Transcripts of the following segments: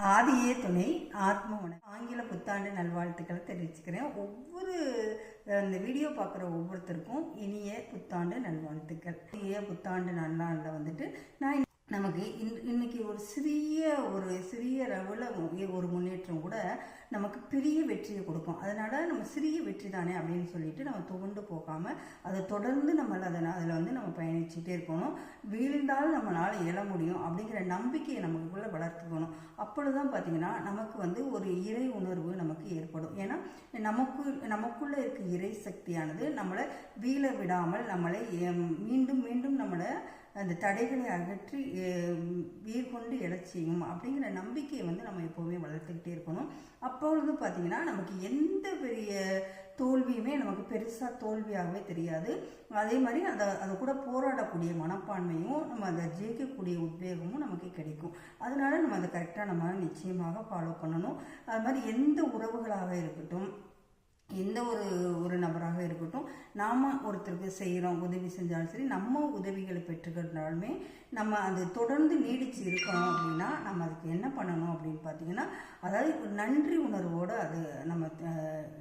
ஆதியே துணை ஆத்ம உணவு ஆங்கில புத்தாண்டு நல்வாழ்த்துக்களை தெரிவிச்சுக்கிறேன். ஒவ்வொரு இந்த வீடியோ பார்க்குற ஒவ்வொருத்தருக்கும் இனிய புத்தாண்டு நல்வாழ்த்துக்கள். இனிய புத்தாண்டு நல்லாண்டில் வந்துட்டு நான் நமக்கு இன்னைக்கு ஒரு சிறிய அளவில் ஒரு முன்னேற்றம் கூட நமக்கு பெரிய வெற்றியை கொடுக்கும். அதனால நம்ம சிறிய வெற்றி தானே அப்படின்னு சொல்லிட்டு நம்ம துவண்டு போகாமல் அதை தொடர்ந்து அதில் வந்து நம்ம பயணிச்சுட்டே இருக்கணும். வீழ்ந்தாலும் நம்மளால் எழ முடியும் அப்படிங்கிற நம்பிக்கையை நமக்குள்ளே வளர்த்துக்கணும். அப்பொழுதுதான் பார்த்தீங்கன்னா நமக்கு வந்து ஒரு இறை உணர்வு நமக்கு ஏற்படும். ஏன்னா நமக்குள்ளே இருக்க இறை சக்தியானது நம்மளை வீழ விடாமல் நம்மளை மீண்டும் மீண்டும் நம்மளை அந்த தடைகளை அகற்றி வீர் கொண்டு எழச்சியும் அப்படிங்கிற நம்பிக்கையை வந்து நம்ம எப்போவுமே வளர்த்துக்கிட்டே இருக்கணும். அப்பொழுது பார்த்திங்கன்னா நமக்கு எந்த பெரிய தோல்வியுமே நமக்கு பெருசாக தோல்வியாகவே தெரியாது. அதே மாதிரி அதை கூட போராடக்கூடிய மனப்பான்மையும் நம்ம அதை ஜெயிக்கக்கூடிய உத்வேகமும் நமக்கு கிடைக்கும். அதனால நம்ம அதை கரெக்டாக நம்ம நிச்சயமாக ஃபாலோ பண்ணணும். அது மாதிரி எந்த உறவுகளாக இருக்கட்டும், எந்த ஒரு நபராக இருக்கட்டும், நாம் ஒருத்தருக்கு செய்கிறோம், உதவி செஞ்சாலும் சரி, நம்ம உதவிகளை பெற்றுக்கிட்டாலுமே நம்ம அது தொடர்ந்து நீடிச்சு இருக்கணும். அப்படின்னா நம்ம அதுக்கு என்ன பண்ணணும் அப்படின்னு பார்த்தீங்கன்னா, அதாவது நன்றி உணர்வோடு அது நம்ம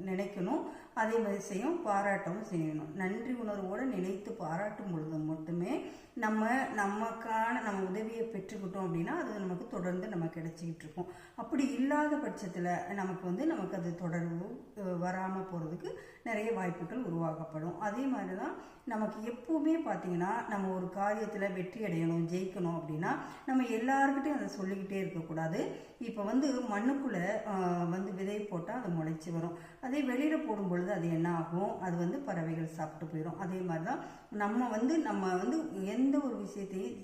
நினைக்கணும். அதே மாதிரி பாராட்டவும் செய்யணும். நன்றி உணர்வோடு நினைத்து பாராட்டும் பொழுது மட்டுமே நம்ம உதவியை பெற்றுக்கிட்டோம் அப்படின்னா அது நமக்கு தொடர்ந்து நம்ம கிடைச்சிக்கிட்டு இருக்கும். அப்படி இல்லாத பட்சத்தில் நமக்கு அது தொடர்பு வராமல் போகிறதுக்கு நிறைய வாய்ப்புகள் உருவாக்கப்படும். அதே மாதிரி தான் நமக்கு எப்போவுமே பார்த்திங்கன்னா நம்ம ஒரு காரியத்தில் வெற்றி அடையணும், ஜெயிக்கணும் அப்படின்னா நம்ம எல்லாருக்கிட்டையும் அதை சொல்லிக்கிட்டே இருக்கக்கூடாது. இப்போ வந்து மண்ணுக்குள்ளே வந்து விதை போட்டால் அது முளைச்சி வரும். அதே வெளியில் போடும் பொழுது அது என்ன ஆகும், அது வந்து பறவைகள் சாப்பிட்டு போயிடும். அதே மாதிரி தான் நம்ம வந்து எந்த ஒரு விஷயத்தையும்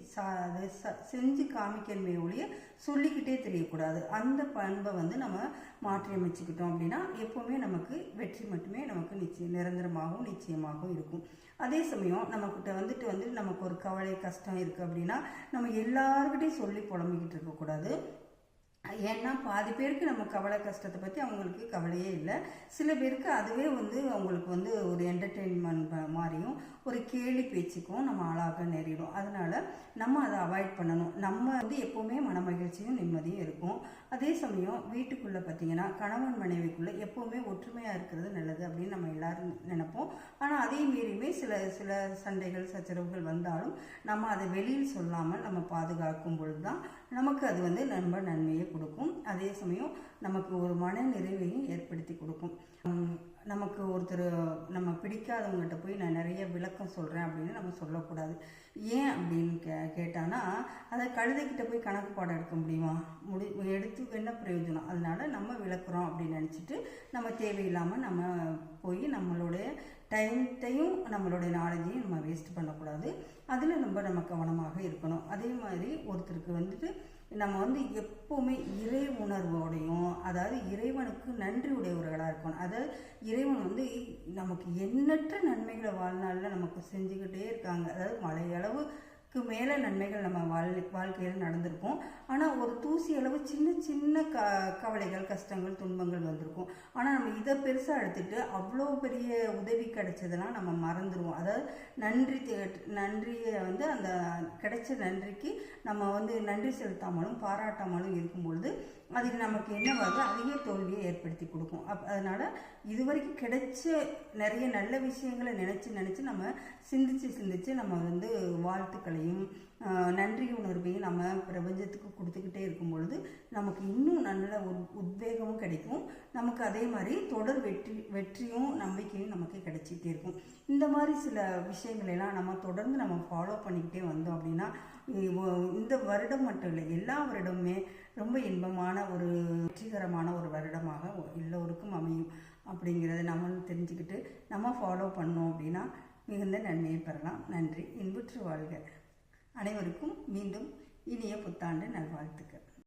செஞ்சு காமிக்கணுமே ஒழிய சொல்லிக்கிட்டே தெரியக்கூடாது. அந்த பண்பை வந்து நம்ம மாற்றி அமைச்சுக்கிட்டோம் அப்படின்னா எப்போவுமே நமக்கு வெற்றி மட்டுமே நமக்கு நிரந்தரமாகவும் நிச்சயமாகவும் இருக்கும். அதே சமயம் நமக்கிட்ட வந்துட்டு நமக்கு ஒரு கவலை கஷ்டம் இருக்குது அப்படின்னா நம்ம எல்லாருக்கிட்டையும் சொல்லி புலம்பிக்கிட்டு இருக்கக்கூடாது. ஏன்னா பாதி பேருக்கு நம்ம கவலை கஷ்டத்தை பற்றி அவங்களுக்கு கவலையே இல்லை. சில பேருக்கு அதுவே வந்து அவங்களுக்கு வந்து ஒரு என்டர்டெயின்மெண்ட் மாதிரியும் ஒரு கேலி பேச்சுக்கும் நம்ம ஆளாக நேரிடும். அதனால நம்ம அதை அவாய்ட் பண்ணணும். நம்ம வந்து எப்போவுமே மன மகிழ்ச்சியும் நிம்மதியும் இருக்கும். அதே சமயம் வீட்டுக்குள்ளே பார்த்திங்கன்னா கணவன் மனைவிக்குள்ளே எப்போவுமே ஒற்றுமையாக இருக்கிறது நல்லது அப்படின்னு நம்ம எல்லாரும் நினைப்போம். ஆனால் அதே மீறியுமே சில சண்டைகள் சச்சரவுகள் வந்தாலும் நம்ம அதை வெளியில் சொல்லாமல் நம்ம பாதுகாக்கும் பொழுது தான் நமக்கு அது வந்து ரொம்ப நன்மையை கொடுக்கும். அதே சமயம் நமக்கு ஒரு மன நிறைவையும் ஏற்படுத்தி கொடுக்கும். நமக்கு நம்ம பிடிக்காதவங்ககிட்ட போய் நான் நிறைய விளக்கம் சொல்கிறேன் அப்படின்னு நம்ம சொல்லக்கூடாது. ஏன் அப்படின்னு கேட்டானா, அதை கழுதைக்கிட்ட போய் கணக்கு பாடம் எடுக்க முடியுமா? எடுத்து என்ன பிரயோஜனம்? அதனால நம்ம விளக்குறோம் அப்படின்னு நினச்சிட்டு நம்ம தேவையில்லாமல் நம்ம போய் நம்மளுடைய டைத்தையும் நம்மளுடைய நாலேஜையும் நம்ம வேஸ்ட் பண்ணக்கூடாது. அதில் நம்ம கவனமாக இருக்கணும். அதே மாதிரி ஒருத்தருக்கு வந்துட்டு நம்ம வந்து எப்போவுமே இறை உணர்வோடையும், அதாவது இறைவனுக்கு நன்றி உடையவர்களாக இருக்கணும். அதாவது இறைவன் வந்து நமக்கு எண்ணற்ற நன்மைகளை வாழ்நாளில் நமக்கு செஞ்சுக்கிட்டே இருக்காங்க. அதாவது மலையளவுக்கு மேலே நன்மைகள் நம்ம வாழ்க்கையில் நடந்திருக்கும். ஆனால் ஒரு தூசி அளவு சின்ன கவலைகள் கஷ்டங்கள் துன்பங்கள் வந்திருக்கும். ஆனால் நம்ம இதை பெருசாக எடுத்துகிட்டு அவ்வளோ பெரிய உதவி கிடைச்சதெல்லாம் நம்ம மறந்துடுவோம். அதாவது நன்றியை வந்து அந்த கிடைச்ச நன்றிக்கு நம்ம வந்து நன்றி செலுத்தாமலும் பாராட்டாமலும் இருக்கும்பொழுது அது நமக்கு என்னவாக அதிக தோல்வியை ஏற்படுத்தி கொடுக்கும். அதனால் இதுவரைக்கும் கிடைச்ச நிறைய நல்ல விஷயங்களை நினச்சி நம்ம சிந்திச்சு நம்ம வந்து வாழ்த்துக்களையும் நன்றி உணர்வையும் நம்ம பிரபஞ்சத்துக்கு கொடுத்துக்கிட்டே இருக்கும் பொழுது நமக்கு இன்னும் நல்ல ஒரு உத்வேகமும் கிடைக்கும். நமக்கு அதே மாதிரி தொடர் வெற்றியும் நம்பிக்கையும் நமக்கு கிடைச்சிக்கிட்டே இருக்கும். இந்த மாதிரி சில விஷயங்களெல்லாம் நம்ம தொடர்ந்து நம்ம ஃபாலோ பண்ணிக்கிட்டே வந்தோம் அப்படின்னா இந்த வருடம் மட்டும் இல்லை, எல்லா வருடமுமே ரொம்ப இன்பமான ஒரு வெற்றிகரமான ஒரு வருடமாக எல்லோருக்கும் அமையும் அப்படிங்கிறத நம்ம தெரிஞ்சுக்கிட்டு நம்ம ஃபாலோ பண்ணோம் அப்படின்னா மிகுந்த நன்மையை பெறலாம். நன்றி. இன்புற்று வாழ்க. அனைவருக்கும் மீண்டும் இனிய புத்தாண்டு நல்வாழ்த்துக்கள்.